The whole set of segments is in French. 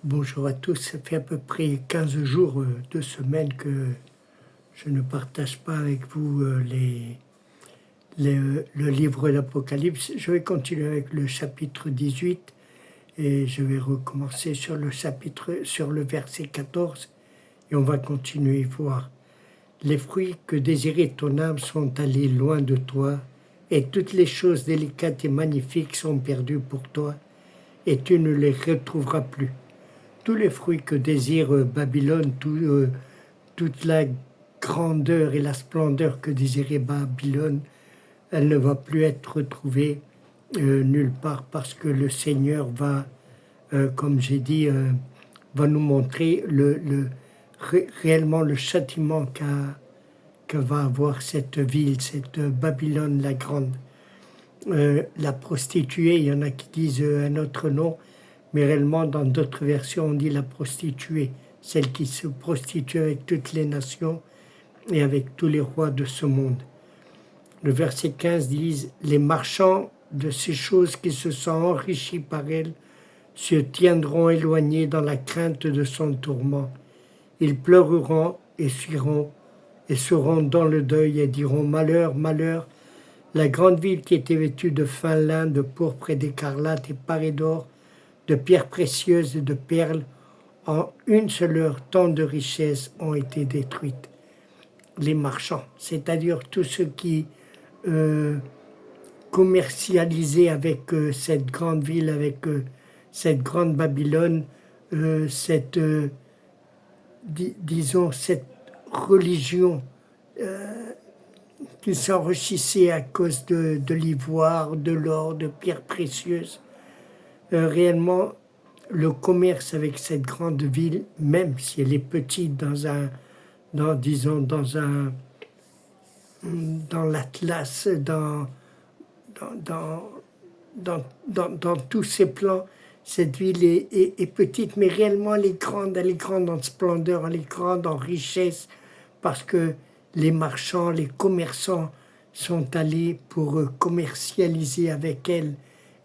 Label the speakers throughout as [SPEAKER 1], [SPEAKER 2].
[SPEAKER 1] Bonjour à tous, ça fait à peu près 15 jours, 2 semaines que je ne partage pas avec vous le livre de l'Apocalypse. Je vais continuer avec le chapitre 18 et je vais recommencer sur le verset 14 et on va continuer voir. Les fruits que désirait ton âme sont allés loin de toi et toutes les choses délicates et magnifiques sont perdues pour toi et tu ne les retrouveras plus. Tous les fruits que désire Babylone, toute la grandeur et la splendeur que désirait Babylone, elle ne va plus être retrouvée nulle part parce que le Seigneur va, comme j'ai dit, va nous montrer réellement le châtiment que va avoir cette ville, cette Babylone la grande. La prostituée, il y en a qui disent un autre nom, mais réellement dans d'autres versions on dit la prostituée, celle qui se prostitue avec toutes les nations et avec tous les rois de ce monde. Le verset 15 dit « Les marchands de ces choses qui se sont enrichis par elle se tiendront éloignés dans la crainte de son tourment. Ils pleureront et fuiront et seront dans le deuil et diront « Malheur, malheur !» La grande ville qui était vêtue de fin lin, de pourpre et d'écarlate et parée d'or, de pierres précieuses et de perles, en une seule heure, tant de richesses ont été détruites. Les marchands, c'est-à-dire tous ceux qui commercialisaient avec cette grande ville, avec cette grande Babylone, disons, cette religion qui s'enrichissait à cause de l'ivoire, de l'or, de pierres précieuses. Réellement, le commerce avec cette grande ville, même si elle est petite dans l'Atlas, dans tous ses plans, cette ville est petite, mais réellement elle est grande en splendeur, elle est grande en richesse, parce que les marchands, les commerçants sont allés pour commercialiser avec elle,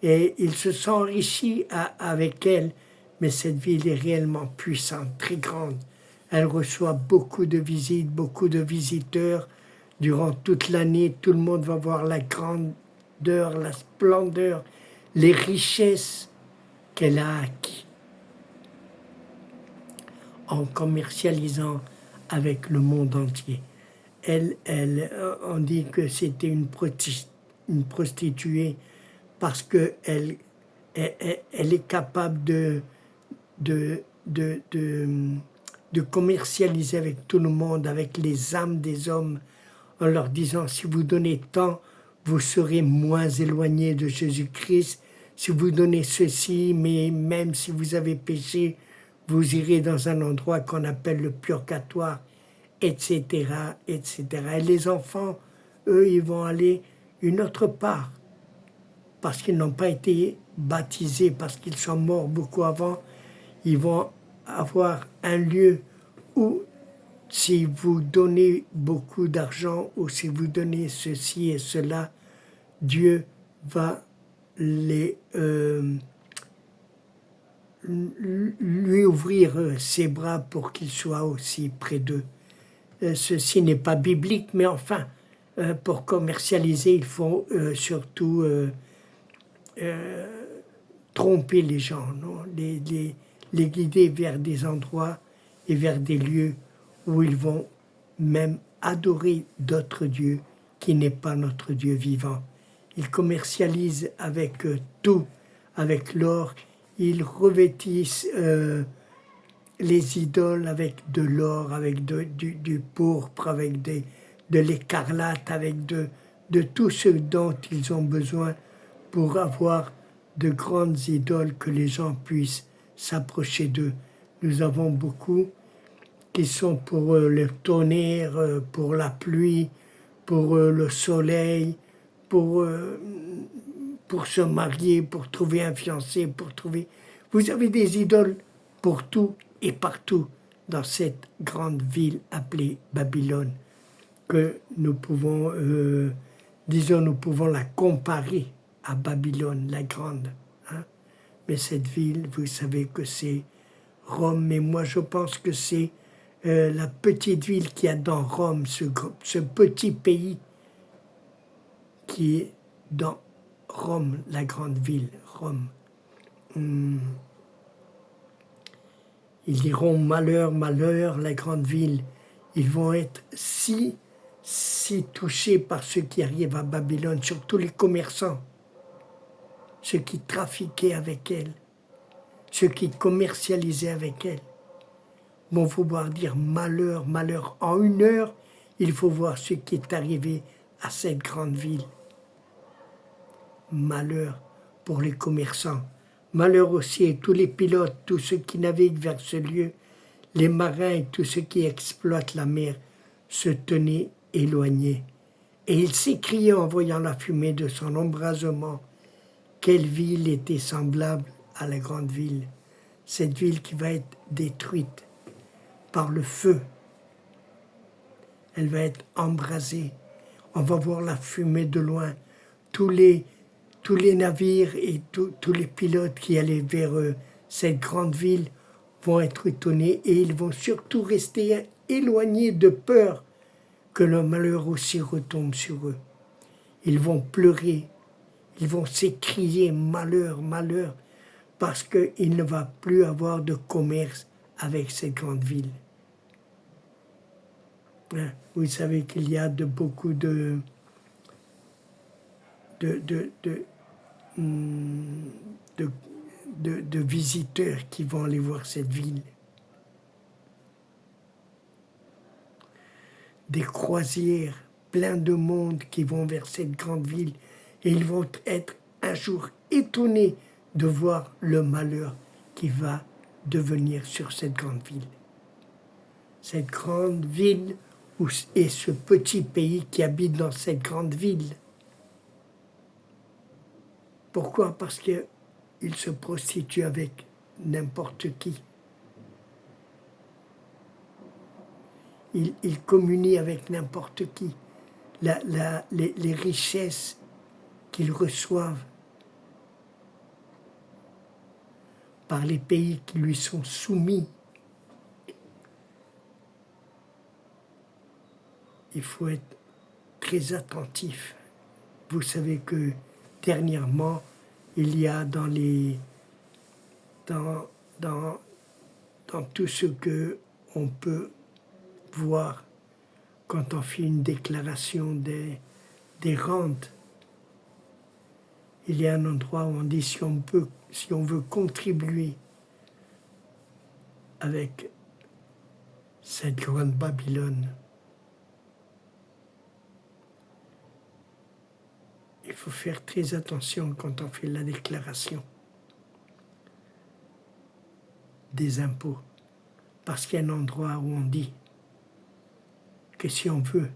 [SPEAKER 1] et ils se sont enrichis avec elle, mais cette ville est réellement puissante, très grande. Elle reçoit beaucoup de visites, beaucoup de visiteurs. Durant toute l'année, tout le monde va voir la grandeur, la splendeur, les richesses qu'elle a acquis en commercialisant avec le monde entier. On dit que c'était une prostituée parce qu'elle est capable de commercialiser avec tout le monde, avec les âmes des hommes, en leur disant, si vous donnez tant, vous serez moins éloigné de Jésus-Christ. Si vous donnez ceci, mais même si vous avez péché, vous irez dans un endroit qu'on appelle le purgatoire, etc., etc. Et les enfants, eux, ils vont aller une autre part, parce qu'ils n'ont pas été baptisés, parce qu'ils sont morts beaucoup avant. Ils vont avoir un lieu où, si vous donnez beaucoup d'argent, ou si vous donnez ceci et cela, Dieu va lui ouvrir ses bras pour qu'il soit aussi près d'eux. Ceci n'est pas biblique, mais enfin, pour commercialiser, il faut surtout tromper les gens, non? Les guider vers des endroits et vers des lieux où ils vont même adorer d'autres dieux qui n'est pas notre Dieu vivant. Ils commercialisent avec tout, avec l'or. Ils revêtissent les idoles avec de l'or, avec du pourpre, avec de l'écarlate, avec de tout ce dont ils ont besoin pour avoir de grandes idoles que les gens puissent s'approcher d'eux. Nous avons beaucoup qui sont pour le tonnerre, pour la pluie, pour le soleil, pour se marier, pour trouver un fiancé, pour trouver... Vous avez des idoles pour tout et partout dans cette grande ville appelée Babylone, que nous pouvons, nous pouvons la comparer à Babylone, la grande. Hein? Mais cette ville, vous savez que c'est Rome, mais moi je pense que c'est la petite ville qu'il y a dans Rome, ce petit pays qui est dans Rome, la grande ville, Rome. Ils diront malheur, malheur, la grande ville. Ils vont être si touchés par ce qui arrive à Babylone, surtout les commerçants, ceux qui trafiquaient avec elle, ceux qui commercialisaient avec elle, vont pouvoir dire malheur, malheur. En une heure, il faut voir ce qui est arrivé à cette grande ville. Malheur pour les commerçants. Malheur aussi à tous les pilotes, tous ceux qui naviguent vers ce lieu, les marins et tous ceux qui exploitent la mer se tenaient éloignés. Et il s'écriait en voyant la fumée de son embrasement, quelle ville était semblable à la grande ville, cette ville qui va être détruite par le feu. Elle va être embrasée. On va voir la fumée de loin. Tous les navires et tous les pilotes qui allaient vers cette grande ville vont être étonnés et ils vont surtout rester éloignés de peur que le malheur aussi retombe sur eux. Ils vont pleurer, ils vont s'écrier malheur, malheur, parce qu'il ne va plus avoir de commerce avec cette grande ville. Vous savez qu'il y a beaucoup de visiteurs qui vont aller voir cette ville. Des croisières, plein de monde qui vont vers cette grande ville et ils vont être un jour étonnés de voir le malheur qui va devenir sur cette grande ville. Cette grande ville et ce petit pays qui habite dans cette grande ville. Pourquoi? Parce qu'il se prostitue avec n'importe qui. Il communie avec n'importe qui. Les richesses qu'ils reçoivent par les pays qui lui sont soumis, il faut être très attentif. Vous savez que dernièrement, il y a dans tout ce que on peut voir quand on fait une déclaration des rentes, il y a un endroit où on dit si on veut contribuer avec cette grande Babylone, il faut faire très attention quand on fait la déclaration des impôts, parce qu'il y a un endroit où on dit que si on veut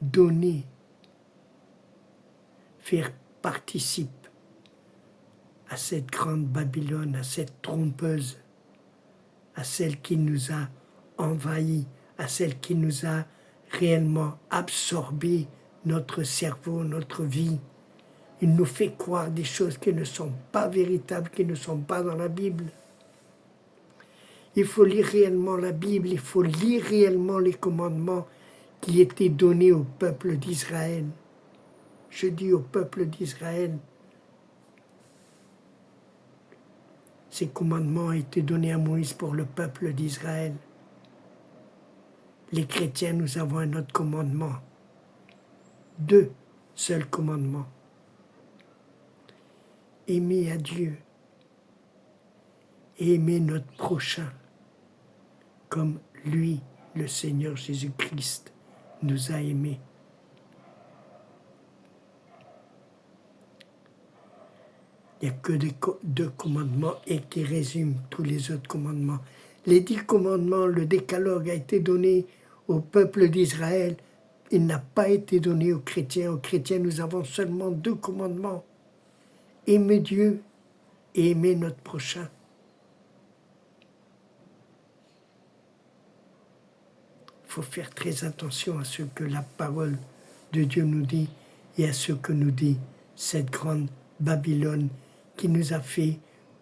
[SPEAKER 1] donner, faire participe à cette grande Babylone, à cette trompeuse, à celle qui nous a envahis, à celle qui nous a réellement absorbé notre cerveau, notre vie. Il nous fait croire des choses qui ne sont pas véritables, qui ne sont pas dans la Bible. Il faut lire réellement la Bible, il faut lire réellement les commandements qui étaient donnés au peuple d'Israël. Je dis au peuple d'Israël, ces commandements ont été donnés à Moïse pour le peuple d'Israël. Les chrétiens, nous avons un autre commandement. 2 seuls commandements. Aimer à Dieu et aimer notre prochain comme lui, le Seigneur Jésus-Christ, nous a aimés. Il n'y a que 2 commandements et qui résument tous les autres commandements. Les 10 commandements, le décalogue a été donné au peuple d'Israël. Il n'a pas été donné aux chrétiens. Aux chrétiens, nous avons seulement 2 commandements. Aimer Dieu et aimer notre prochain. Il faut faire très attention à ce que la parole de Dieu nous dit et à ce que nous dit cette grande Babylone qui nous a fait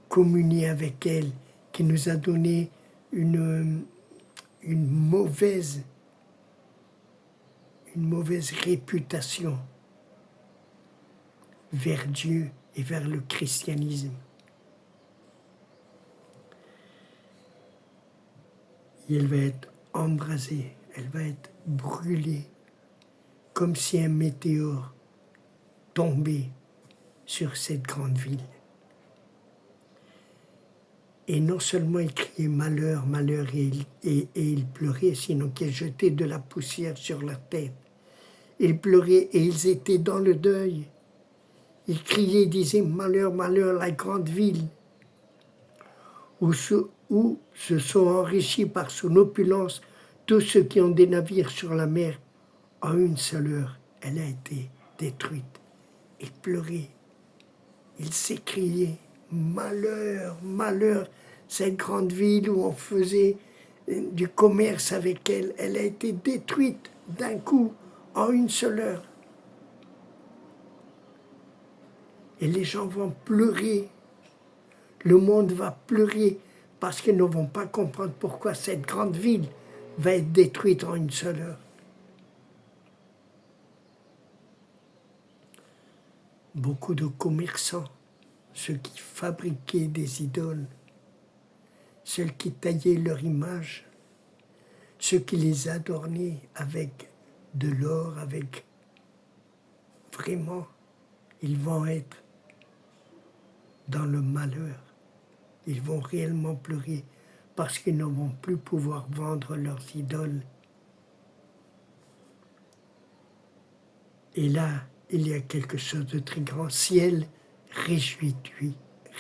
[SPEAKER 1] communier avec elle, qui nous a donné une mauvaise réputation vers Dieu et vers le christianisme. Et elle va être embrasée, elle va être brûlée, comme si un météore tombait sur cette grande ville. Et non seulement il criait malheur, malheur, et il pleurait, sinon qu'il jetait de la poussière sur la tête. Ils pleuraient et ils étaient dans le deuil. Ils criaient, disaient malheur, malheur, la grande ville, où se sont enrichis par son opulence tous ceux qui ont des navires sur la mer. En une seule heure, elle a été détruite. Ils pleuraient, ils s'écriaient malheur, malheur, cette grande ville où on faisait du commerce avec elle, elle a été détruite d'un coup, en une seule heure. Et les gens vont pleurer, le monde va pleurer, parce qu'ils ne vont pas comprendre pourquoi cette grande ville va être détruite en une seule heure. Beaucoup de commerçants, ceux qui fabriquaient des idoles, ceux qui taillaient leur image, ceux qui les adornaient avec de l'or, avec vraiment, ils vont être dans le malheur. Ils vont réellement pleurer parce qu'ils ne vont plus pouvoir vendre leurs idoles. Et là, il y a quelque chose de très grand. Ciel,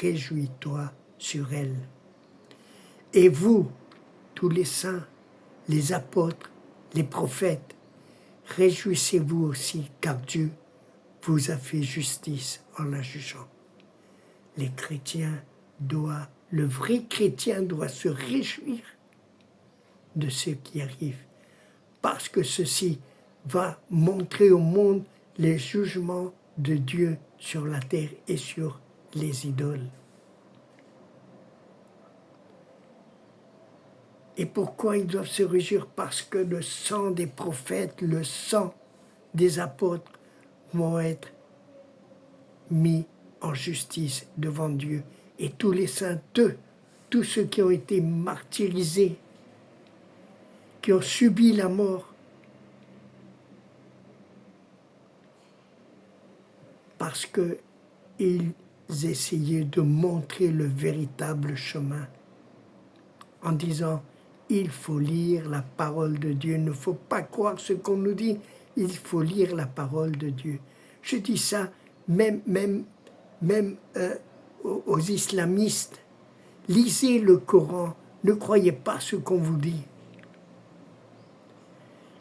[SPEAKER 1] réjouis-toi sur elle. Et vous, tous les saints, les apôtres, les prophètes, réjouissez-vous aussi, car Dieu vous a fait justice en la jugeant. Les chrétiens le vrai chrétien doit se réjouir de ce qui arrive, parce que ceci va montrer au monde les jugements de Dieu sur la terre et sur les idoles. Et pourquoi ils doivent se réjouir? Parce que le sang des prophètes, le sang des apôtres vont être mis en justice devant Dieu. Et tous les saints, tous ceux qui ont été martyrisés, qui ont subi la mort, parce qu'ils essayaient de montrer le véritable chemin, en disant, il faut lire la parole de Dieu, il ne faut pas croire ce qu'on nous dit, il faut lire la parole de Dieu. Je dis ça même aux islamistes. Lisez le Coran, ne croyez pas ce qu'on vous dit.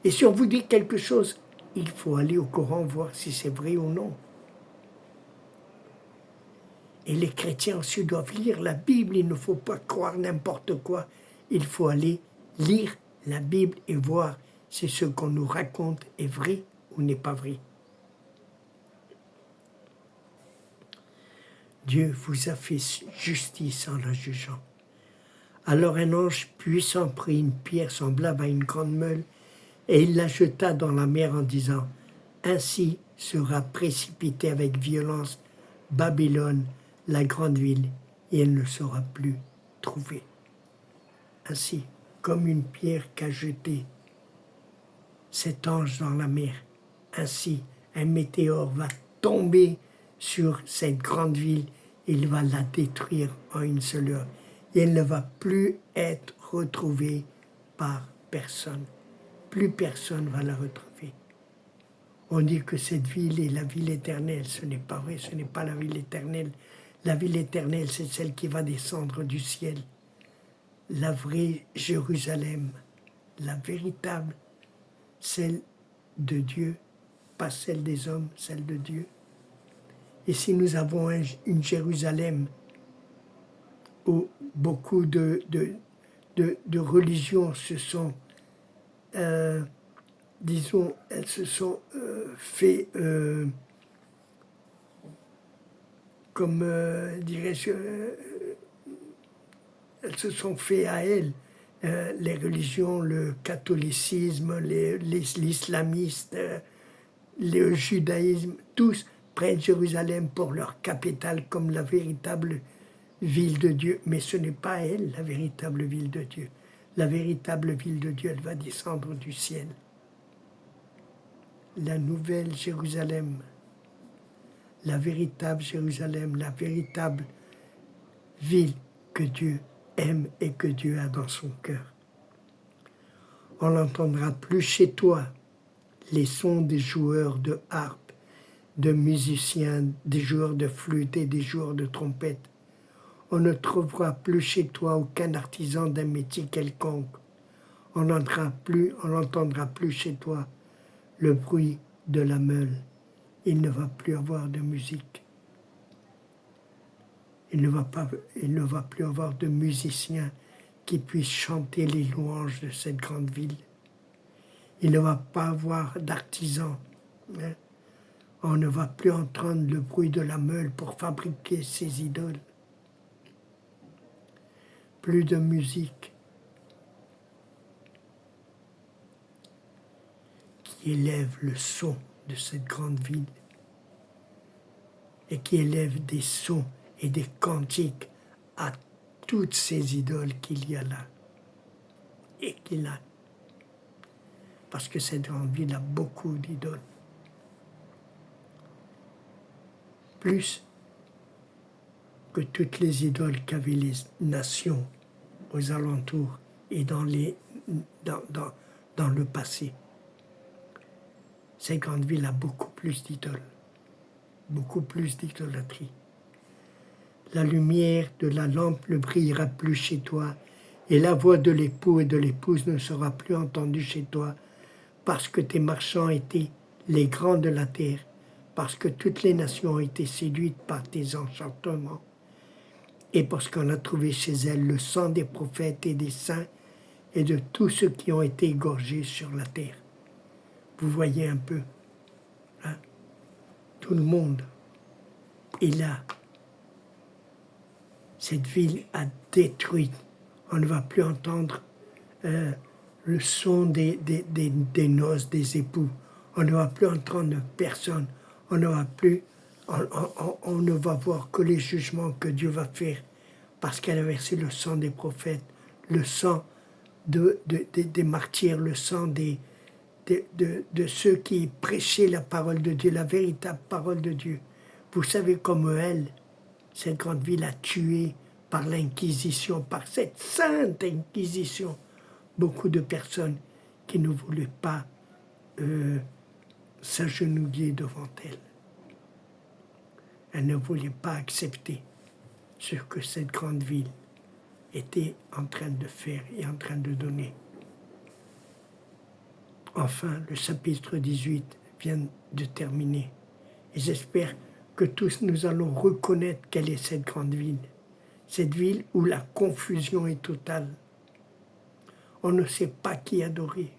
[SPEAKER 1] Et si on vous dit quelque chose, il faut aller au Coran voir si c'est vrai ou non. Et les chrétiens aussi doivent lire la Bible, il ne faut pas croire n'importe quoi. Il faut aller lire la Bible et voir si ce qu'on nous raconte est vrai ou n'est pas vrai. Dieu vous a fait justice en la jugeant. Alors un ange puissant prit une pierre semblable à une grande meule et il la jeta dans la mer en disant « Ainsi sera précipitée avec violence Babylone, la grande ville, et elle ne sera plus trouvée. » Ainsi, comme une pierre qu'a jetée cet ange dans la mer, ainsi un météore va tomber sur cette grande ville, il va la détruire en une seule heure. Et elle ne va plus être retrouvée par personne. Plus personne va la retrouver. On dit que cette ville est la ville éternelle. Ce n'est pas vrai, ce n'est pas la ville éternelle. La ville éternelle, c'est celle qui va descendre du ciel. La vraie Jérusalem, la véritable, celle de Dieu, pas celle des hommes, celle de Dieu. Et si nous avons une Jérusalem où beaucoup de religions se sont, disons, elles se sont fait, comme dirais-je, elles se sont faits à elle. Les religions, le catholicisme, l'islamiste, le judaïsme, tous prennent Jérusalem pour leur capitale comme la véritable ville de Dieu. Mais ce n'est pas elle, la véritable ville de Dieu. La véritable ville de Dieu, elle va descendre du ciel. La nouvelle Jérusalem, la véritable Jérusalem, la véritable ville que Dieu aime et que Dieu a dans son cœur. On n'entendra plus chez toi les sons des joueurs de harpe, de musiciens, des joueurs de flûte et des joueurs de trompette. On ne trouvera plus chez toi aucun artisan d'un métier quelconque. On n'entendra plus chez toi le bruit de la meule. Il ne va plus avoir de musique. Il ne va plus avoir de musiciens qui puissent chanter les louanges de cette grande ville. Il ne va pas avoir d'artisans. Hein. On ne va plus entendre le bruit de la meule pour fabriquer ces idoles. Plus de musique qui élève le son de cette grande ville et qui élève des sons et des cantiques à toutes ces idoles qu'il y a là et qu'il a. Parce que cette grande ville a beaucoup d'idoles. Plus que toutes les idoles qu'avaient les nations aux alentours et dans le passé. Cette grande ville a beaucoup plus d'idoles, beaucoup plus d'idolâtrie. La lumière de la lampe ne brillera plus chez toi, et la voix de l'époux et de l'épouse ne sera plus entendue chez toi, parce que tes marchands étaient les grands de la terre, parce que toutes les nations ont été séduites par tes enchantements, et parce qu'on a trouvé chez elles le sang des prophètes et des saints, et de tous ceux qui ont été égorgés sur la terre. Vous voyez un peu, hein? Tout le monde est là. Cette ville a détruit. On ne va plus entendre le son des noces des époux. On ne va plus entendre personne. On ne va voir que les jugements que Dieu va faire parce qu'elle a versé le sang des prophètes, le sang des martyrs, le sang de ceux qui prêchaient la parole de Dieu, la véritable parole de Dieu. Vous savez comme elle, cette grande ville a tué par l'Inquisition, par cette sainte Inquisition, beaucoup de personnes qui ne voulaient pas s'agenouiller devant elle. Elles ne voulaient pas accepter ce que cette grande ville était en train de faire et en train de donner. Enfin, le chapitre 18 vient de terminer. Et j'espère que tous nous allons reconnaître quelle est cette grande ville. Cette ville où la confusion est totale. On ne sait pas qui adorer.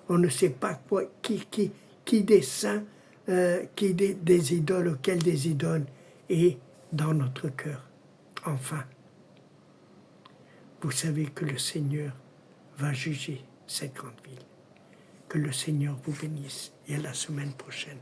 [SPEAKER 1] On ne sait pas qui des saints, qui des idoles, auxquelles des idoles est dans notre cœur. Enfin, vous savez que le Seigneur va juger cette grande ville. Que le Seigneur vous bénisse et à la semaine prochaine.